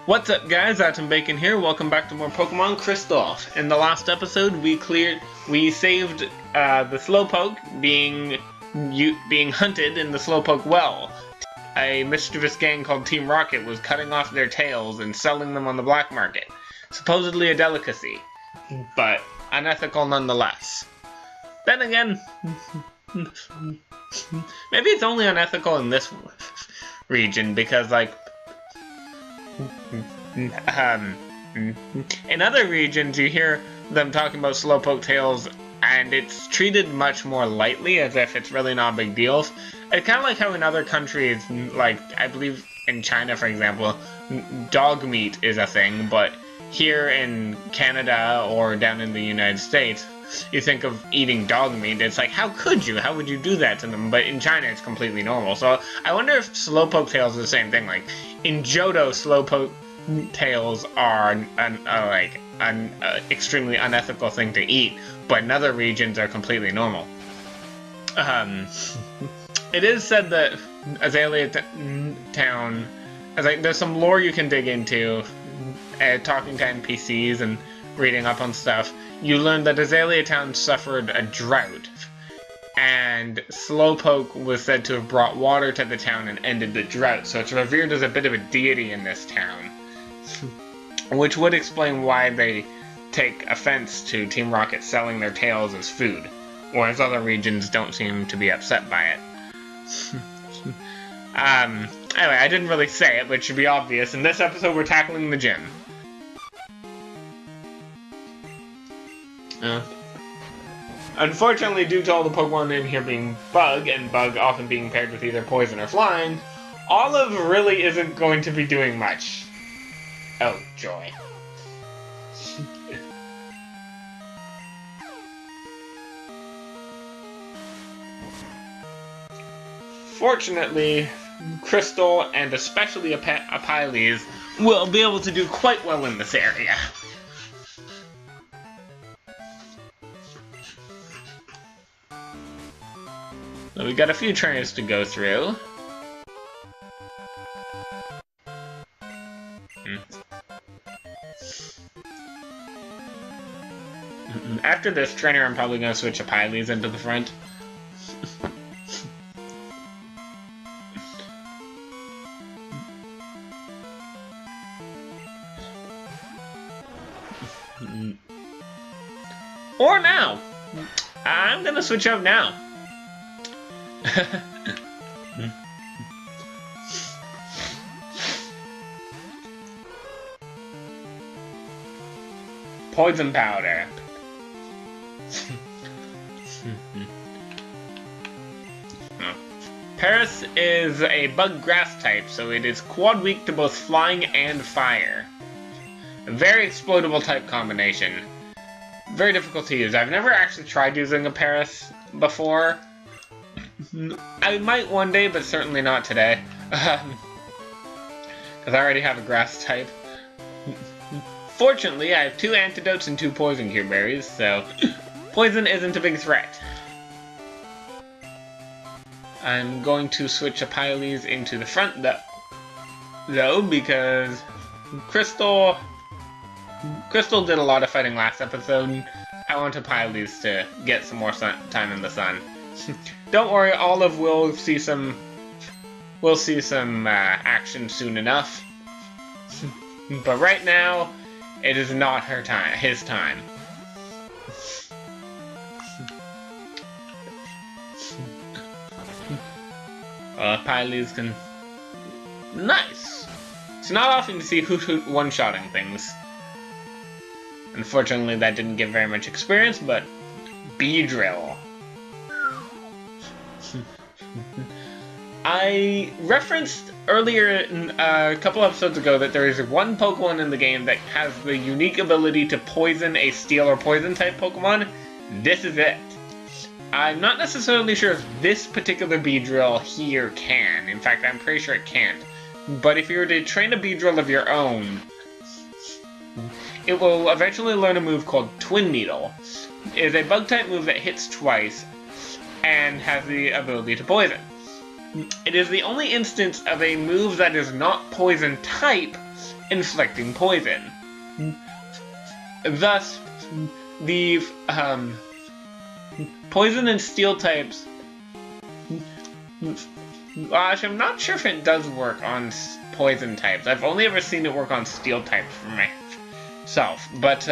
What's up guys, Atom Bacon here, welcome back to more Pokemon Crystal. In the last episode we saved the Slowpoke being hunted in the Slowpoke well. A mischievous gang called Team Rocket was cutting off their tails and selling them on the black market. Supposedly a delicacy, but unethical nonetheless. Then again, maybe it's only unethical in this region because, like, in other regions you hear them talking about Slowpoke tails and it's treated much more lightly, as if it's really not a big deal. It's kind of like how in other countries, like I believe in China for example, dog meat is a thing, but here in Canada or down in the United States, you think of eating dog meat, it's like, how could you? How would you do that to them? But in China, it's completely normal. So I wonder if Slowpoke tails are the same thing. Like, in Johto, Slowpoke tails are an extremely unethical thing to eat, but in other regions are completely normal. It is said that Azalea Town, there's some lore you can dig into, talking to NPCs and reading up on stuff. You learn that Azalea Town suffered a drought, and Slowpoke was said to have brought water to the town and ended the drought, so it's revered as a bit of a deity in this town. Which would explain why they take offense to Team Rocket selling their tails as food, whereas other regions don't seem to be upset by it. Anyway, I didn't really say it, but it should be obvious. In this episode, we're tackling the gym. Unfortunately, due to all the Pokemon in here being Bug, and Bug often being paired with either Poison or Flying, Olive really isn't going to be doing much. Oh, joy. Fortunately, Crystal, and especially Apiles, will be able to do quite well in this area. So we got a few trainers to go through. After this trainer, I'm probably going to switch Apiles into the front. Or now! I'm going to switch out now. Poison powder. Paris is a bug grass type, so it is quad weak to both flying and fire. A very exploitable type combination. Very difficult to use. I've never actually tried using a Paris before. I might one day, but certainly not today. Because I already have a grass type. Fortunately, I have 2 antidotes and 2 poison cure berries, so poison isn't a big threat. I'm going to switch Apiles into the front though, because Crystal did a lot of fighting last episode. I want Apiles to get some more time in the sun. Don't worry, Olive will see some action soon enough. But right now, it is not his time. Apiles can... Nice! It's not often to see Hoot one-shotting things. Unfortunately, that didn't give very much experience, but... Beedrill. I referenced earlier, a couple episodes ago, that there is one Pokemon in the game that has the unique ability to poison a Steel or Poison type Pokemon. This is it. I'm not necessarily sure if this particular Beedrill here can. In fact, I'm pretty sure it can't. But if you were to train a Beedrill of your own, it will eventually learn a move called Twin Needle. It is a Bug-type move that hits twice and has the ability to poison. It is the only instance of a move that is not poison type inflicting poison. Thus, the poison and steel types. Actually, I'm not sure if it does work on poison types. I've only ever seen it work on steel types for myself. But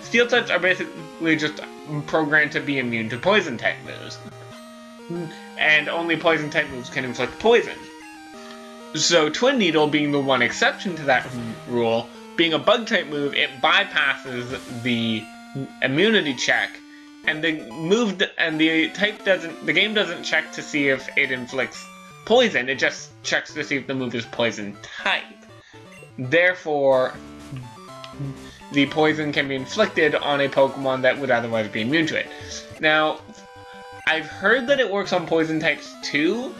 steel types are basically just programmed to be immune to poison type moves. And only poison type moves can inflict poison. So Twin Needle being the one exception to that rule, being a bug type move, it bypasses the immunity check, and the game doesn't check to see if it inflicts poison, it just checks to see if the move is poison type. Therefore, the poison can be inflicted on a Pokemon that would otherwise be immune to it. Now, I've heard that it works on poison types too.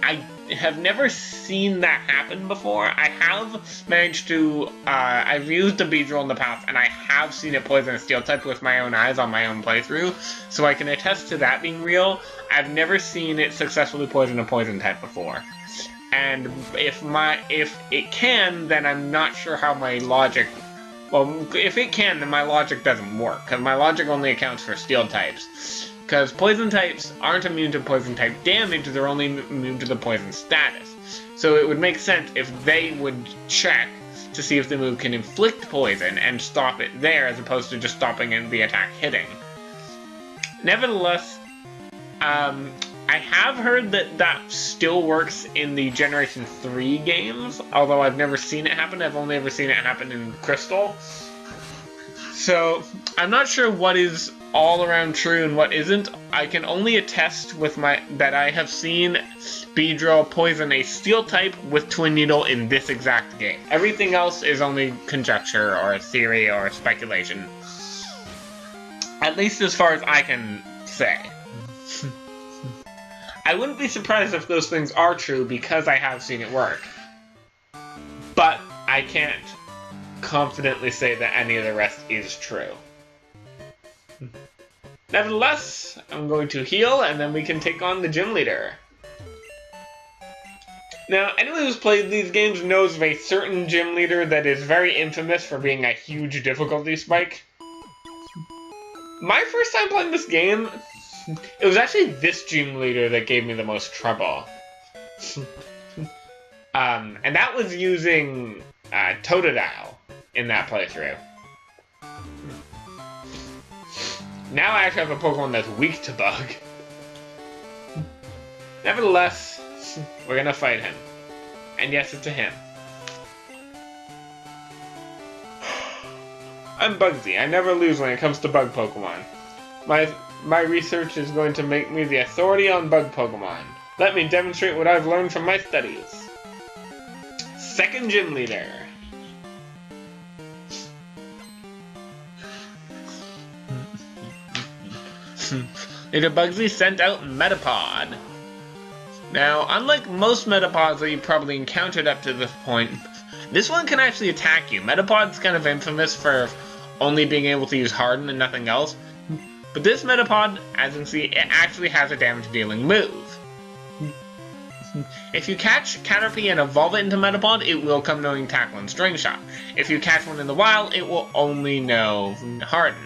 I have never seen that happen before. I have managed to, I've used the Beedrill in the past, and I have seen it poison a steel type with my own eyes on my own playthrough, so I can attest to that being real. I've never seen it successfully poison a poison type before. And if it can, then I'm not sure how my logic, well, if it can, then my logic doesn't work, because my logic only accounts for steel types. Because poison types aren't immune to poison type damage, they're only immune to the poison status. So it would make sense if they would check to see if the move can inflict poison and stop it there, as opposed to just stopping the attack hitting. Nevertheless, I have heard that still works in the Generation 3 games, although I've never seen it happen. I've only ever seen it happen in Crystal. So, I'm not sure what is all around true and what isn't. I can only attest with that I have seen Beedrill poison a steel type with Twin Needle in this exact game. Everything else is only conjecture or theory or speculation. At least as far as I can say. I wouldn't be surprised if those things are true because I have seen it work. But I can't confidently say that any of the rest is true. Nevertheless, I'm going to heal, and then we can take on the gym leader. Now, anyone who's played these games knows of a certain gym leader that is very infamous for being a huge difficulty spike. My first time playing this game, it was actually this gym leader that gave me the most trouble. And that was using Totodile in that playthrough. Now I actually have a Pokemon that's weak to Bug. Nevertheless, we're gonna fight him. And yes, it's a him. I'm Bugsy. I never lose when it comes to Bug Pokemon. My research is going to make me the authority on Bug Pokemon. Let me demonstrate what I've learned from my studies. Second Gym Leader. Leader Bugsy sent out Metapod. Now, unlike most Metapods that you've probably encountered up to this point, this one can actually attack you. Metapod's kind of infamous for only being able to use Harden and nothing else. But this Metapod, as you can see, it actually has a damage-dealing move. If you catch Caterpie and evolve it into Metapod, it will come knowing Tackle and String Shot. If you catch one in the wild, it will only know Harden.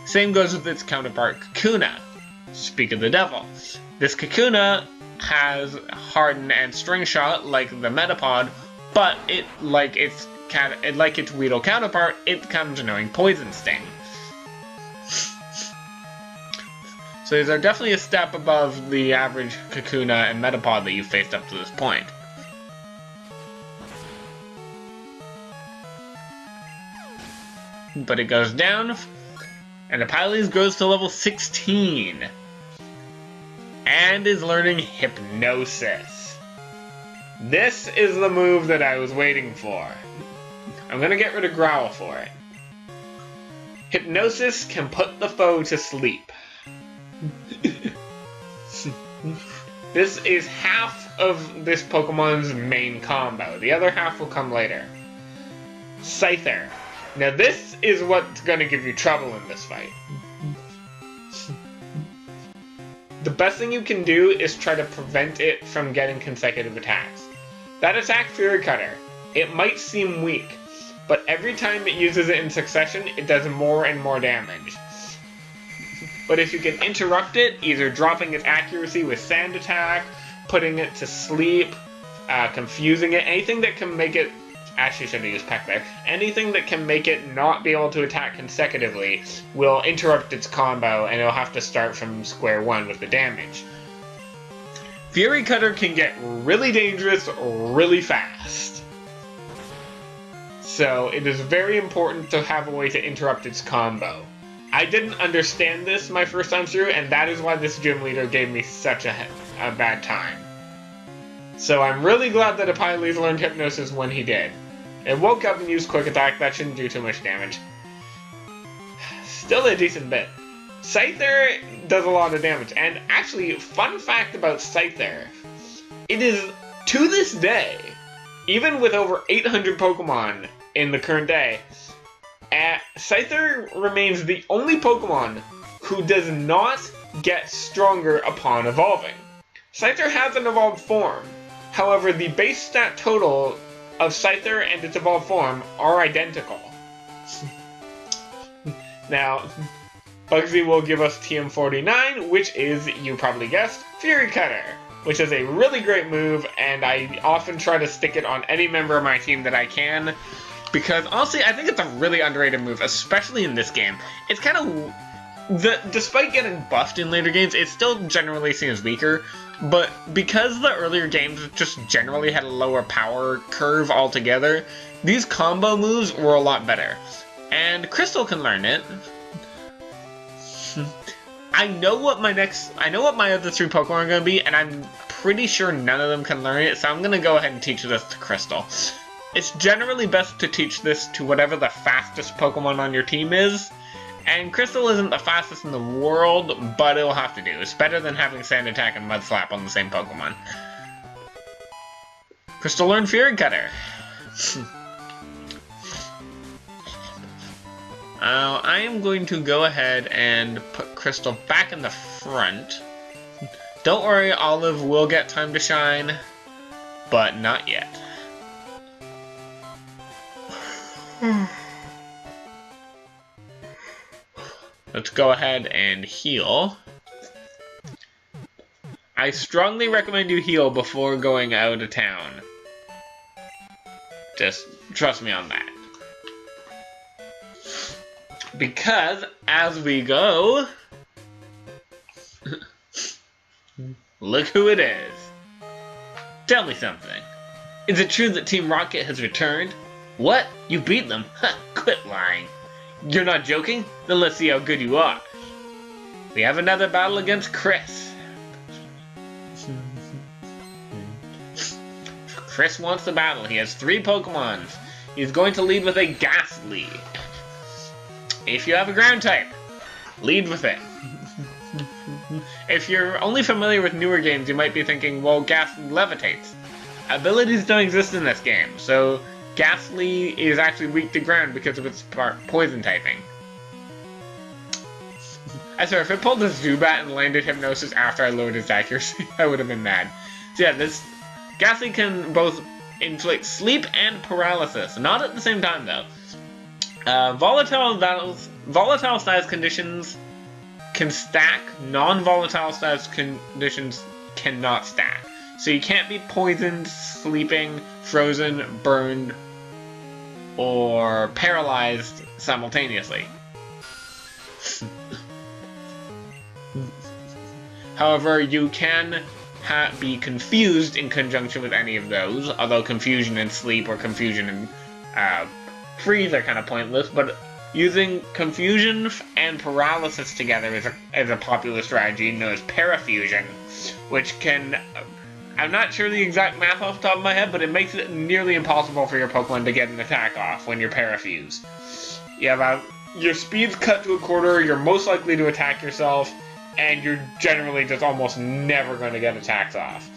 Same goes with its counterpart, Kakuna. Speak of the devil. This Kakuna has Harden and String Shot like the Metapod, but like its Weedle counterpart, it comes knowing Poison Sting. So these are definitely a step above the average Kakuna and Metapod that you've faced up to this point. But it goes down, and Apylese grows to level 16. And is learning Hypnosis. This is the move that I was waiting for. I'm gonna get rid of Growl for it. Hypnosis can put the foe to sleep. This is half of this Pokemon's main combo. The other half will come later. Scyther. Now this is what's gonna give you trouble in this fight. The best thing you can do is try to prevent it from getting consecutive attacks. That attack, Fury Cutter. It might seem weak, but every time it uses it in succession, it does more and more damage. But if you can interrupt it, either dropping its accuracy with Sand Attack, putting it to sleep, confusing it, anything that can make it... Actually, should have used Peck there. Anything that can make it not be able to attack consecutively will interrupt its combo, and it'll have to start from square one with the damage. Fury Cutter can get really dangerous really fast. So it is very important to have a way to interrupt its combo. I didn't understand this my first time through, and that is why this gym leader gave me such a bad time. So I'm really glad that Apylles learned Hypnosis when he did. It woke up and used Quick Attack. That shouldn't do too much damage. Still a decent bit. Scyther does a lot of damage, and actually, fun fact about Scyther, it is, to this day, even with over 800 Pokemon in the current day, Scyther remains the only Pokemon who does not get stronger upon evolving. Scyther has an evolved form, however, the base stat total of Scyther and its evolved form are identical. Now, Bugsy will give us TM49, which is, you probably guessed, Fury Cutter, which is a really great move, and I often try to stick it on any member of my team that I can, because honestly, I think it's a really underrated move, especially in this game. It's kind of... Despite getting buffed in later games, it still generally seems weaker, but because the earlier games just generally had a lower power curve altogether, these combo moves were a lot better. And Crystal can learn it. I know what my other three Pokemon are going to be, and I'm pretty sure none of them can learn it, so I'm going to go ahead and teach this to Crystal. It's generally best to teach this to whatever the fastest Pokemon on your team is, and Crystal isn't the fastest in the world, but it'll have to do. It's better than having Sand Attack and Mud Slap on the same Pokemon. Crystal learned Fury Cutter. I am going to go ahead and put Crystal back in the front. Don't worry, Olive will get time to shine, but not yet. Let's go ahead and heal. I strongly recommend you heal before going out of town. Just trust me on that. Because, as we go... Look who it is. Tell me something. Is it true that Team Rocket has returned? What? You beat them? Huh, quit lying. You're not joking? Then let's see how good you are. We have another battle against Chris. Chris wants the battle. He has 3 Pokemon. He's going to lead with a Ghastly. If you have a ground type, lead with it. If you're only familiar with newer games, you might be thinking, well, Ghastly levitates. Abilities don't exist in this game, so Ghastly is actually weak to ground because of its poison typing. I swear, if it pulled a Zubat and landed Hypnosis after I lowered its accuracy, I would have been mad. So yeah, this Ghastly can both inflict sleep and paralysis. Not at the same time, though. Volatile status conditions can stack. Non-volatile status conditions cannot stack. So you can't be poisoned, sleeping, frozen, burned, or paralyzed simultaneously. However, you can be confused in conjunction with any of those, although confusion and sleep or confusion and freeze are kind of pointless, but using confusion and paralysis together is a popular strategy known as parafusion, which can... I'm not sure the exact math off the top of my head, but it makes it nearly impossible for your Pokemon to get an attack off when you're parafused. You have your speed's cut to a quarter, you're most likely to attack yourself, and you're generally just almost never going to get attacks off.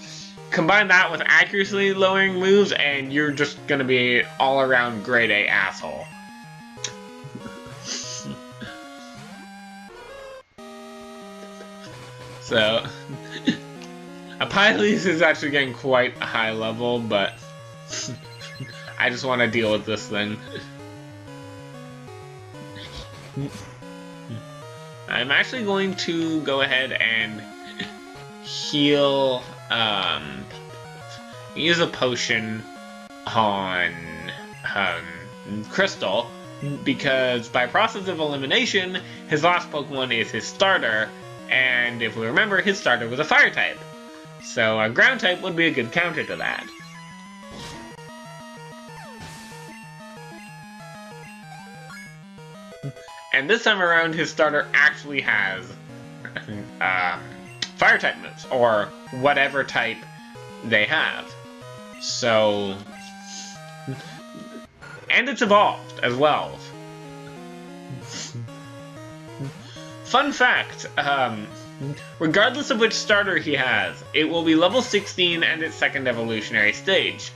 Combine that with accuracy lowering moves, and you're just going to be all around grade A asshole. So, Apylles is actually getting quite a high level, but I just want to deal with this thing. I'm actually going to go ahead and heal, use a potion on Crystal, because by process of elimination, his last Pokemon is his starter, and if we remember, his starter was a fire type. So a ground type would be a good counter to that. And this time around, his starter actually has fire type moves, or whatever type they have. So, and it's evolved as well. Fun fact, regardless of which starter he has, it will be level 16 and its second evolutionary stage.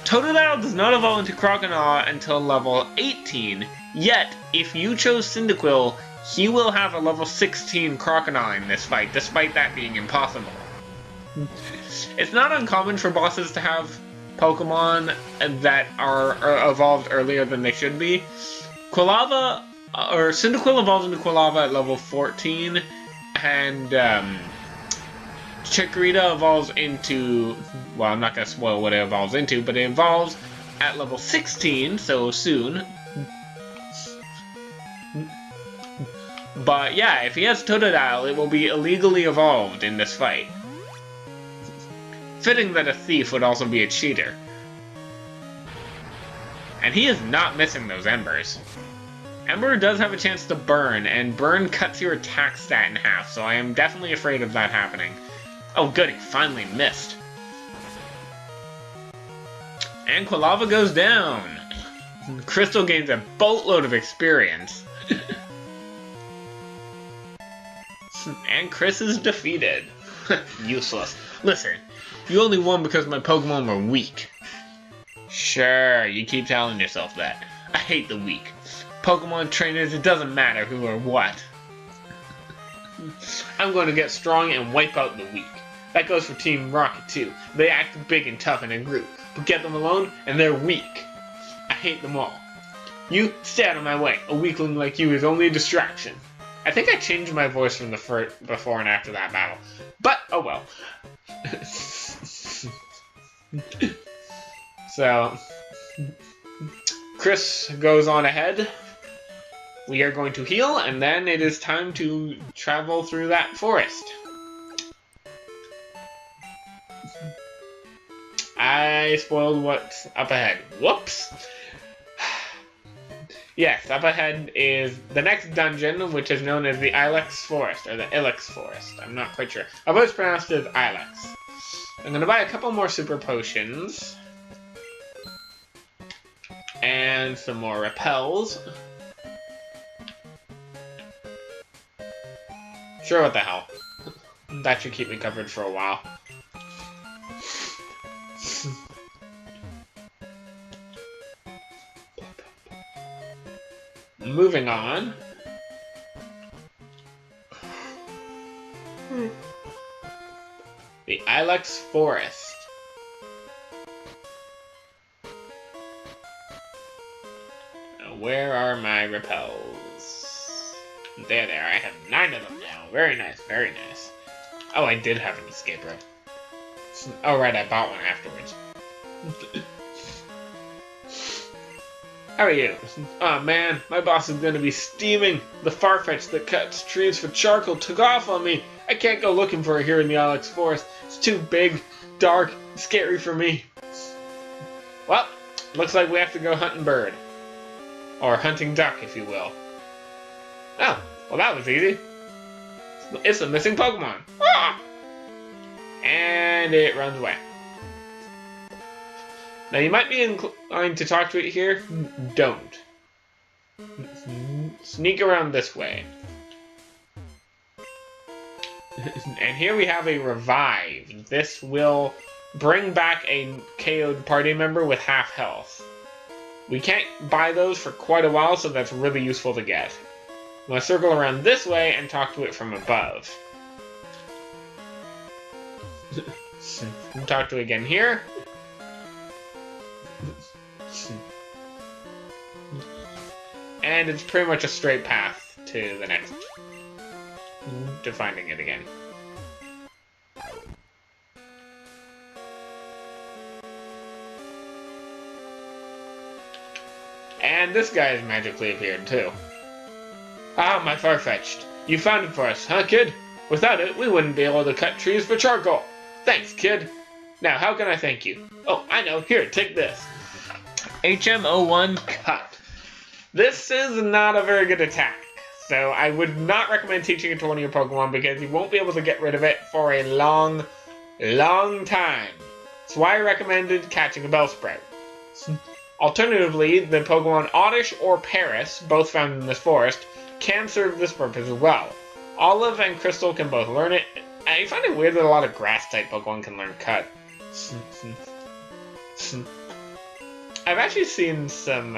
Totodile does not evolve into Croconaw until level 18, yet if you chose Cyndaquil, he will have a level 16 Croconaw in this fight, despite that being impossible. It's not uncommon for bosses to have Pokemon that are evolved earlier than they should be. Quilava, or Cyndaquil evolves into Quilava at level 14, and Chikorita evolves into, well, I'm not going to spoil what it evolves into, but it evolves at level 16, so soon. But yeah, if he has Totodile, it will be illegally evolved in this fight. Fitting that a thief would also be a cheater. And he is not missing those embers. Ember does have a chance to burn, and burn cuts your attack stat in half, so I am definitely afraid of that happening. Oh good, he finally missed. And Quilava goes down. Crystal gains a boatload of experience. And Chris is defeated. Useless. Listen, you only won because my Pokemon were weak. Sure, you keep telling yourself that. I hate the weak. Pokemon trainers, it doesn't matter who or what. I'm going to get strong and wipe out the weak. That goes for Team Rocket too. They act big and tough in a group, but get them alone and they're weak. I hate them all. You, stay out of my way. A weakling like you is only a distraction. I think I changed my voice from the before and after that battle. But, oh well. So, Chris goes on ahead. We are going to heal, and then it is time to travel through that forest. I spoiled what's up ahead. Whoops! Yes, up ahead is the next dungeon, which is known as the Ilex Forest, or the Ilex Forest. I'm not quite sure. I've always pronounced it as Ilex. I'm going to buy a couple more super potions. And some more repels. Sure, what the hell. That should keep me covered for a while. Moving on. The Ilex Forest. Now, where are my repels? There they are. I have 9 of them now. Very nice, very nice. Oh, I did have an escape rope. Oh, right, I bought one afterwards. How are you? Aw, man, my boss is gonna be steaming. The Farfetch that cuts trees for charcoal took off on me. I can't go looking for it here in the Ilex Forest. It's too big, dark, scary for me. Well, looks like we have to go hunting bird. Or hunting duck, if you will. Oh, well that was easy. It's a missing Pokemon. Ah! And it runs away. Now you might be inclined to talk to it here. Don't. Sneak around this way. And here we have a revive. This will bring back a KO'd party member with half health. We can't buy those for quite a while, so that's really useful to get. I'm going to circle around this way and talk to it from above. Talk to it again here. And it's pretty much a straight path to the next, to finding it again. And this guy has magically appeared too. Ah, my Farfetch'd. You found it for us, huh, kid? Without it, we wouldn't be able to cut trees for charcoal. Thanks, kid. Now, how can I thank you? Oh, I know. Here, take this. HM01 cut. This is not a very good attack, so I would not recommend teaching it to one of your Pokemon because you won't be able to get rid of it for a long, long time. That's why I recommended catching a Bellsprout. Alternatively, the Pokemon Oddish or Paris, both found in this forest, can serve this purpose as well. Olive and Crystal can both learn it. I find it weird that a lot of grass-type Pokemon can learn Cut. I've actually seen some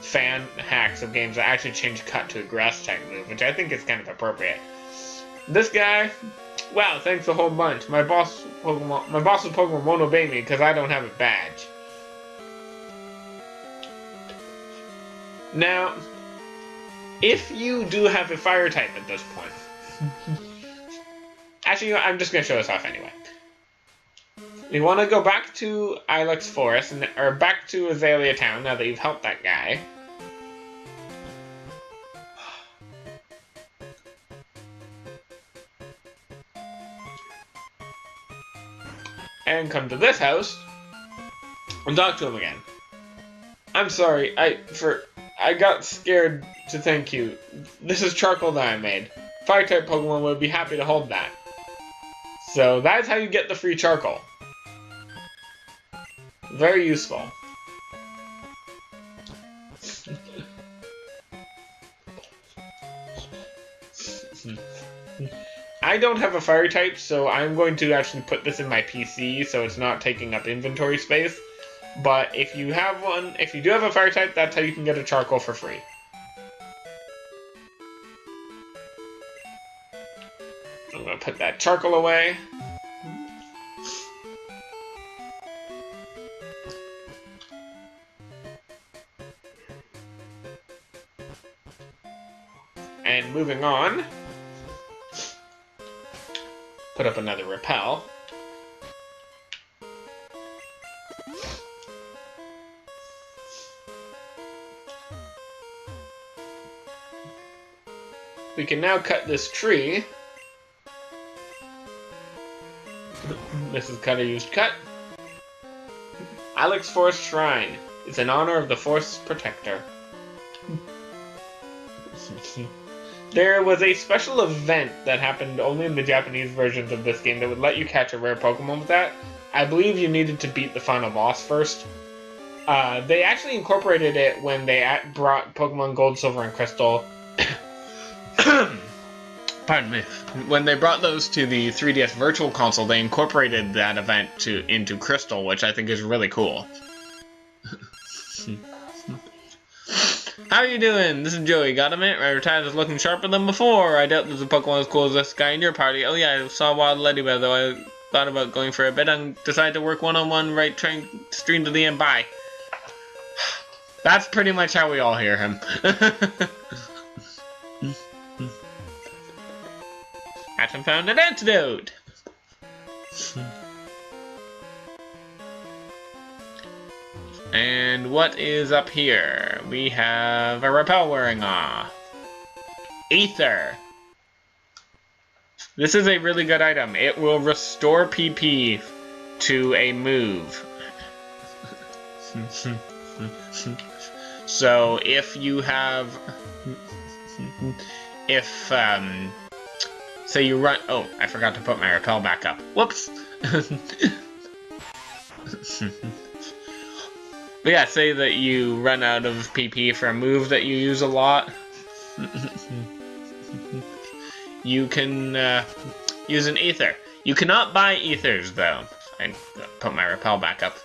fan hacks of games that actually change Cut to a grass-type move, which I think is kind of appropriate. This guy, wow, thanks a whole bunch. My boss's Pokemon won't obey me because I don't have a badge. Now, if you do have a fire type at this point, actually, I'm just going to show this off anyway. You want to go back to Ilex Forest, or back to Azalea Town now that you've helped that guy. And come to this house and talk to him again. I'm sorry, I got scared to thank you. This is charcoal that I made. Fire-type Pokemon would be happy to hold that. So that's how you get the free charcoal. Very useful. I don't have a fire type, so I'm going to actually put this in my PC so it's not taking up inventory space. But if you have one, if you do have a fire type, that's how you can get a charcoal for free. I'm going to put that charcoal away. And moving on, put up another repel. We can now cut this tree. This is cut or used cut. Ilex Forest Shrine. It's in honor of the forest's protector. There was a special event that happened only in the Japanese versions of this game that would let you catch a rare Pokemon with that. I believe you needed to beat the final boss first. They actually incorporated it when they brought Pokemon Gold, Silver, and Crystal. Pardon me. When they brought those to the 3DS Virtual Console, they incorporated that event into Crystal, which I think is really cool. How are you doing? This is Joey. Got a minute? My retire is looking sharper than before. I doubt there's a Pokemon as cool as this guy in your party. Oh yeah, I saw Wild Ladybell, though I thought about going for a bit and decided to work one-on-one right train stream to the end. Bye. That's pretty much how we all hear him. Hatchin found an antidote! And what is up here? We have a repel wearing off. Ether. This is a really good item. It will restore PP to a move. So if you have... So you run... Oh, I forgot to put my repel back up. Whoops! But yeah, say that you run out of PP for a move that you use a lot. You can use an ether. You cannot buy ethers, though. I put my repel back up.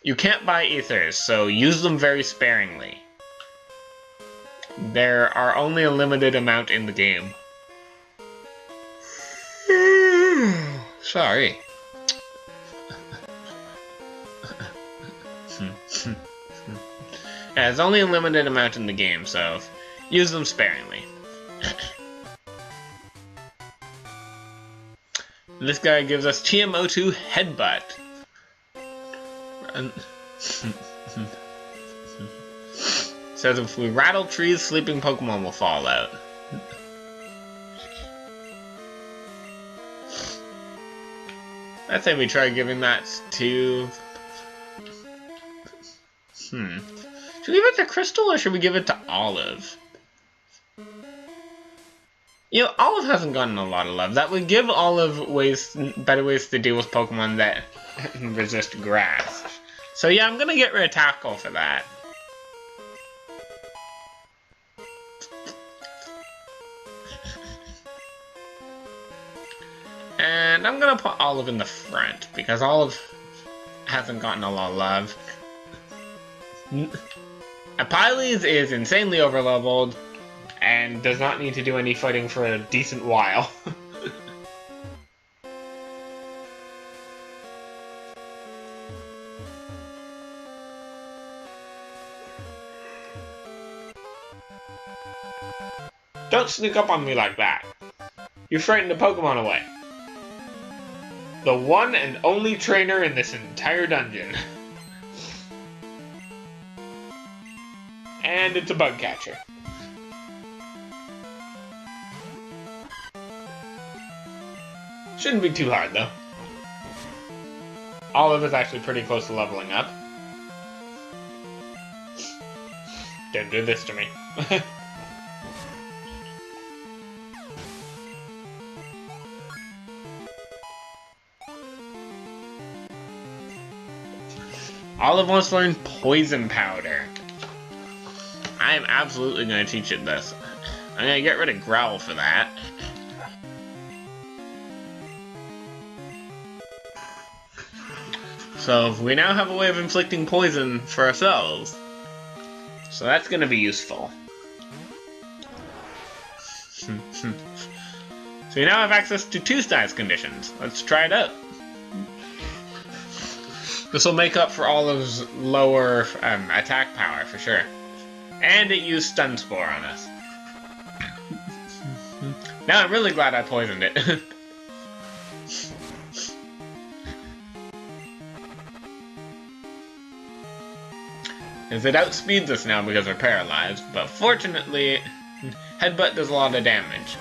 You can't buy ethers, so use them very sparingly. There are only a limited amount in the game. Sorry. Yeah, there's only a limited amount in the game, so use them sparingly. This guy gives us TMO2 Headbutt. Says if we rattle trees, sleeping Pokemon will fall out. I say we try giving that to... Should we give it to Crystal or should we give it to Olive? You know, Olive hasn't gotten a lot of love. That would give Olive better ways to deal with Pokemon that resist grass. So yeah, I'm gonna get rid of Tackle for that. And I'm gonna put Olive in the front, because Olive hasn't gotten a lot of love. Apiles is insanely overleveled, and does not need to do any fighting for a decent while. Don't sneak up on me like that. You frightened the Pokemon away. The one and only trainer in this entire dungeon. And it's a bug catcher. Shouldn't be too hard, though. Olive is actually pretty close to leveling up. Don't do this to me. Olive wants to learn Poison Powder. I am absolutely going to teach it this. I'm going to get rid of Growl for that. So we now have a way of inflicting poison for ourselves. So that's going to be useful. So we now have access to 2 status conditions. Let's try it out. This will make up for all of his lower attack power, for sure. And it used Stun Spore on us. Now I'm really glad I poisoned it. As it outspeeds us now because we're paralyzed, but fortunately, Headbutt does a lot of damage.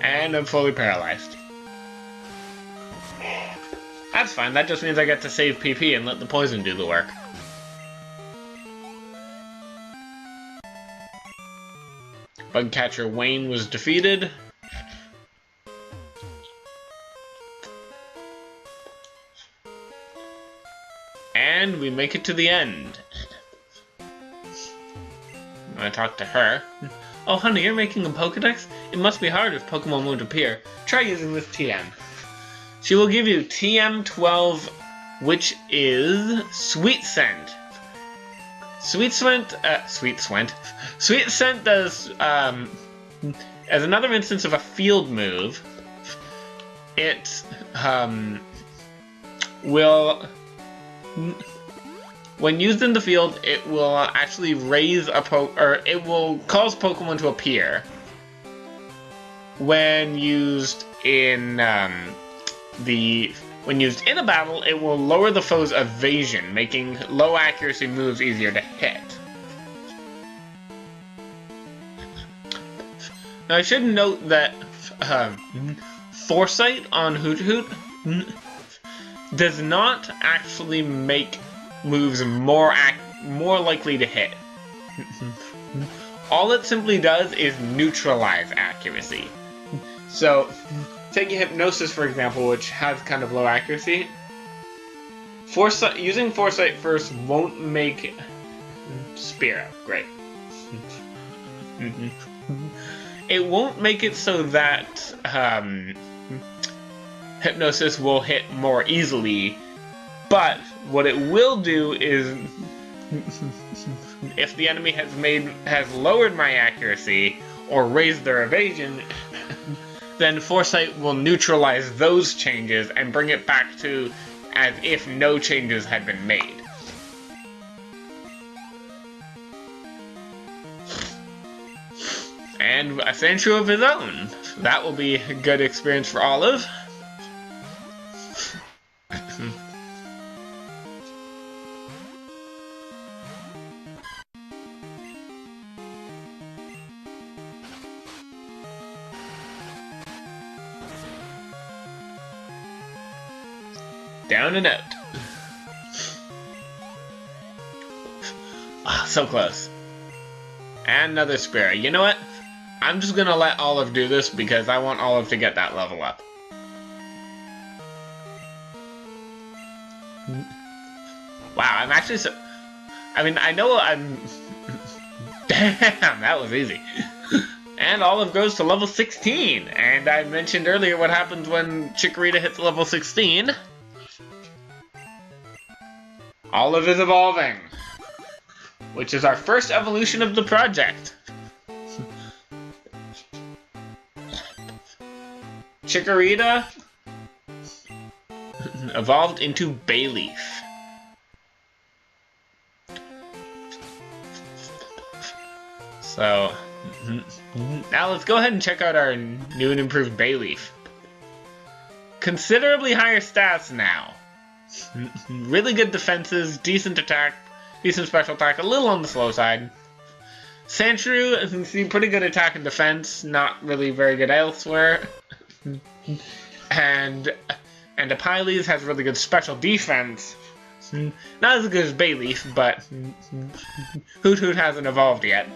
And I'm fully paralyzed. That's fine, that just means I get to save PP and let the poison do the work. Bugcatcher Wayne was defeated. And we make it to the end. I'm gonna talk to her. Oh honey, you're making a Pokedex? It must be hard if Pokemon won't appear. Try using this TM. She will give you TM12, which is Sweet Scent. Sweet Scent does, as another instance of a field move, it, will, when used in the field, it will actually raise it will cause Pokemon to appear. When used in, when used in a battle, it will lower the foe's evasion, making low accuracy moves easier to hit. Now I should note that Foresight on Hoot Hoot does not actually make moves more likely to hit. All it simply does is neutralize accuracy. So, taking Hypnosis, for example, which has kind of low accuracy, using Foresight first won't make Spearow. Great. It won't make it so that Hypnosis will hit more easily, but what it will do is, if the enemy has lowered my accuracy or raised their evasion, then Foresight will neutralize those changes and bring it back to as if no changes had been made. And a Sandshrew of his own. That will be a good experience for Olive. Down and out. Oh, so close. And another Spirit. You know what? I'm just gonna let Olive do this because I want Olive to get that level up. Wow, I'm actually so... I mean, I know I'm... Damn, that was easy. And Olive goes to level 16. And I mentioned earlier what happens when Chikorita hits level 16. Olive is evolving, which is our first evolution of the project. Chikorita evolved into Bayleaf. So, now let's go ahead and check out our new and improved Bayleaf. Considerably higher stats now. Really good defenses, decent attack, decent special attack, a little on the slow side. Sandshrew, as you can see, pretty good attack and defense, not really very good elsewhere. And Apiles has really good special defense. Not as good as Bayleaf, but Hoot Hoot hasn't evolved yet.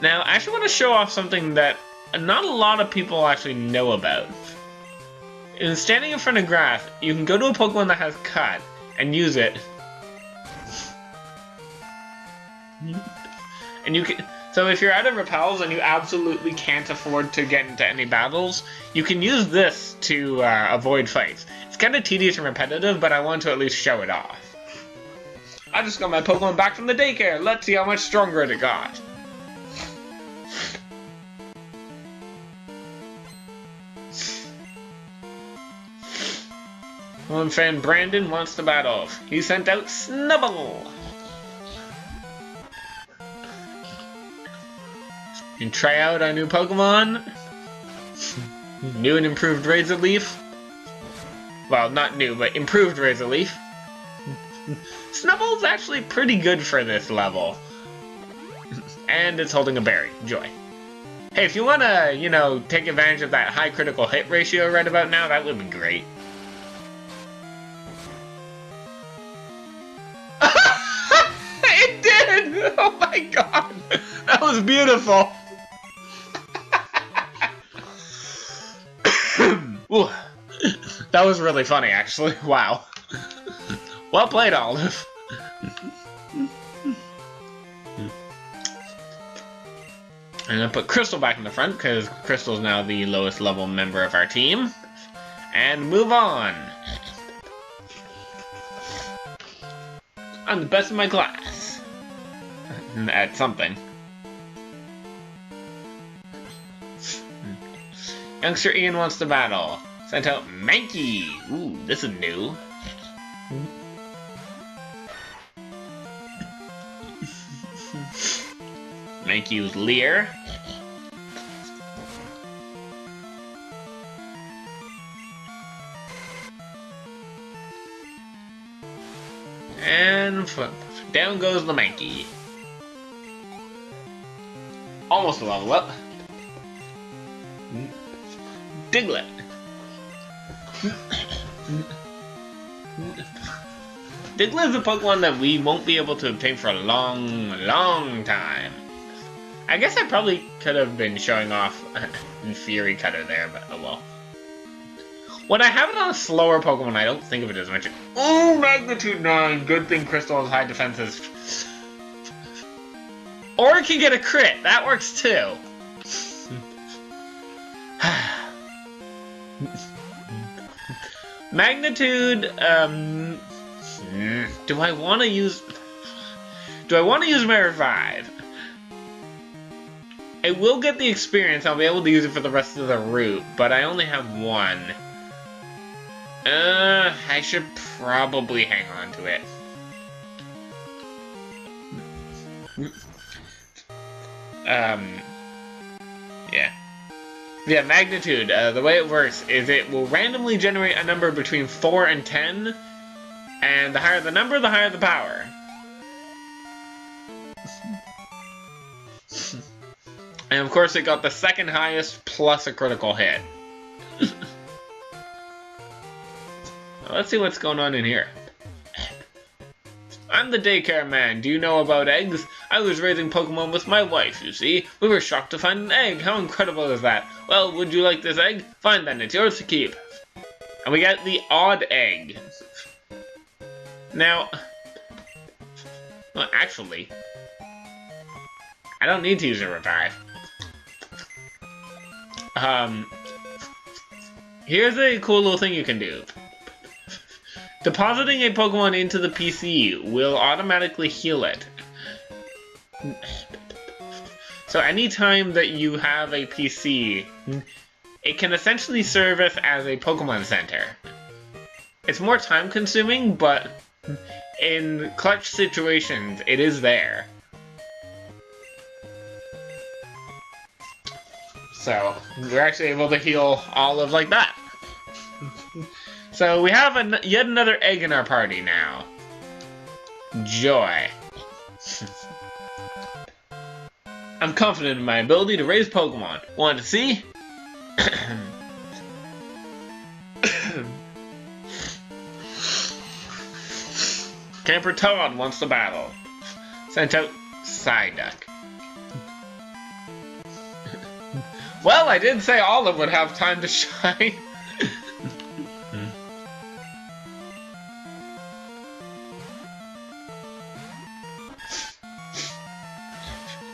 Now, I actually want to show off something that not a lot of people actually know about. In standing in front of grass, you can go to a Pokemon that has Cut and use it. And you can... So if you're out of repels and you absolutely can't afford to get into any battles, you can use this to avoid fights. It's kind of tedious and repetitive, but I want to at least show it off. I just got my Pokemon back from the daycare. Let's see how much stronger it got. One fan Brandon wants to battle. He sent out Snubbull. And try out our new Pokemon. New and improved Razorleaf. Well, not new, but improved Razorleaf. Snubbull's actually pretty good for this level. And it's holding a berry. Joy. Hey, if you want to, you know, take advantage of that high critical hit ratio right about now, that would be great. It did! Oh my god! That was beautiful! Ooh, that was really funny, actually. Wow. Well played, Olive. And then put Crystal back in the front, because Crystal's now the lowest level member of our team. And move on. I'm the best in my class. At something. Youngster Ian wants to battle. Sent out Mankey. Ooh, this is new. Mankey with Leer. And down goes the Mankey. Almost a level up. Diglett. Diglett is a Pokemon that we won't be able to obtain for a long time. I guess I probably could have been showing off Fury Cutter there, but oh well. When I have it on a slower Pokemon, I don't think of it as much. Oh, Magnitude 9! Good thing Crystal has high defenses. Or it can get a crit. That works too. Magnitude, do I want to use my Revive? I will get the experience. I'll be able to use it for the rest of the route, but I only have one. I should probably hang on to it. Yeah. Yeah, magnitude. The way it works is it will randomly generate a number between 4 and 10, and the higher the number, the higher the power. And of course, it got the second highest plus a critical hit. Let's see what's going on in here. I'm the daycare man. Do you know about eggs? I was raising Pokemon with my wife, you see. We were shocked to find an egg. How incredible is that? Well, would you like this egg? Fine then, it's yours to keep. And we got the odd egg. Now, well, actually, I don't need to use a revive. Here's a cool little thing you can do. Depositing a Pokemon into the PC will automatically heal it. So anytime that you have a PC, it can essentially serve as a Pokemon Center. It's more time consuming, but in clutch situations, it is there. So, we're actually able to heal Olive like that. So, we have yet another egg in our party now. Joy. I'm confident in my ability to raise Pokemon. Want to see? Camper Todd wants to battle. Sent out Psyduck. Well, I did say Olive would have time to shine.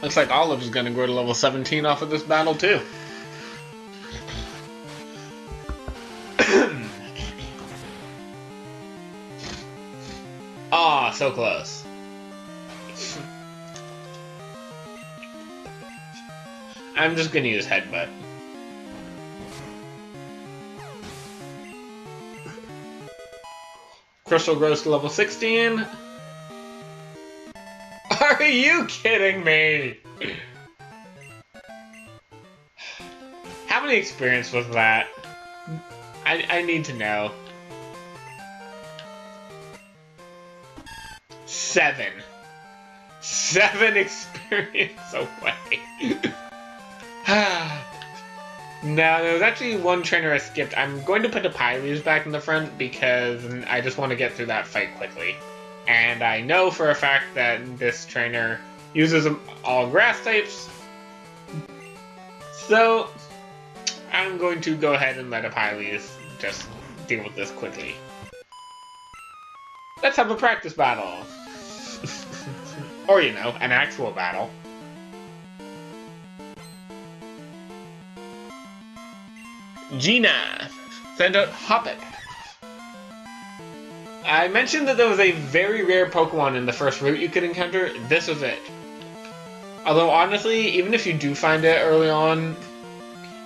Looks like Olive's gonna grow to level 17 off of this battle, too. Aw, so close. I'm just gonna use Headbutt. Crystal grows to level 16. Are you kidding me? How many experience was that? I need to know. 7. 7 experience away. Now, there was actually one trainer I skipped. I'm going to put the Pylees back in the front because I just want to get through that fight quickly. And I know for a fact that this trainer uses all grass types. So, I'm going to go ahead and let a Pylees just deal with this quickly. Let's have a practice battle. Or, you know, an actual battle. Gina, send out Hoppet. I mentioned that there was a very rare Pokemon in the first route you could encounter. This was it. Although, honestly, even if you do find it early on,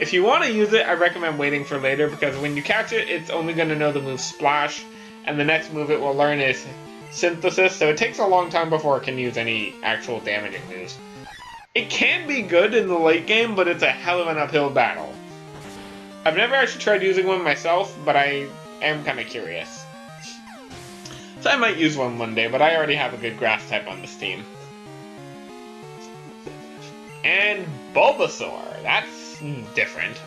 if you want to use it, I recommend waiting for later, because when you catch it, it's only going to know the move Splash, and the next move it will learn is Synthesis, so it takes a long time before it can use any actual damaging moves. It can be good in the late game, but it's a hell of an uphill battle. I've never actually tried using one myself, but I am kind of curious. So I might use one day, but I already have a good grass type on this team. And Bulbasaur, that's different.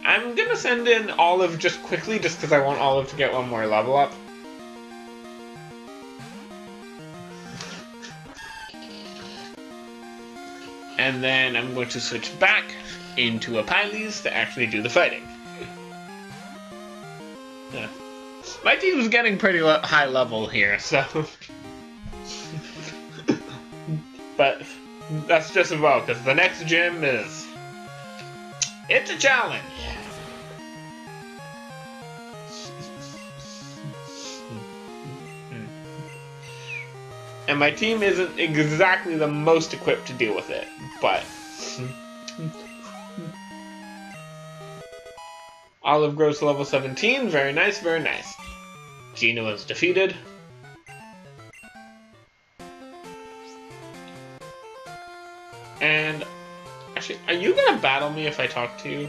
I'm gonna send in Olive just quickly, just because I want Olive to get one more level up. And then I'm going to switch back into a Pylees to actually do the fighting. Yeah. My team's getting pretty high level here, so... But that's just as well, because the next gym is... It's a challenge! And my team isn't exactly the most equipped to deal with it, but... Olive grows to level 17, very nice, very nice. Gina was defeated. And... Actually, are you gonna battle me if I talk to you?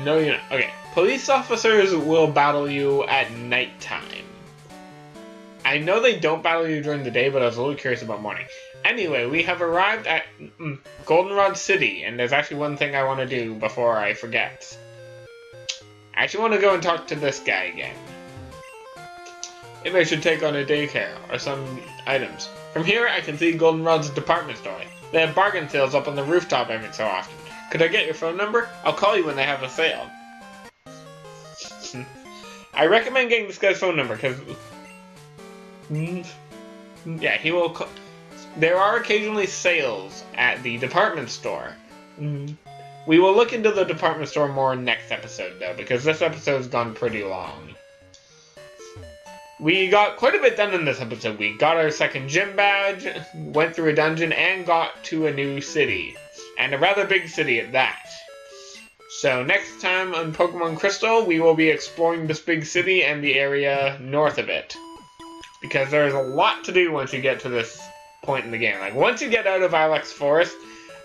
No, you're not. Okay. Police officers will battle you at nighttime. I know they don't battle you during the day, but I was a little curious about morning. Anyway, we have arrived at Goldenrod City, and there's actually one thing I want to do before I forget. I actually want to go and talk to this guy again. Maybe I should take on a daycare, or some items. From here, I can see Goldenrod's department store. They have bargain sales up on the rooftop every so often. Could I get your phone number? I'll call you when they have a sale. I recommend getting this guy's phone number, because... yeah, he will... There are occasionally sales at the department store. We will look into the department store more next episode, though, because this episode's gone pretty long. We got quite a bit done in this episode. We got our second gym badge, went through a dungeon, and got to a new city. And a rather big city at that. So next time on Pokemon Crystal, we will be exploring this big city and the area north of it. Because there's a lot to do once you get to this point in the game. Like, once you get out of Ilex Forest,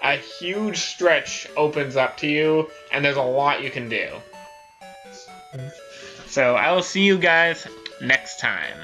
a huge stretch opens up to you, and there's a lot you can do. So I will see you guys next time.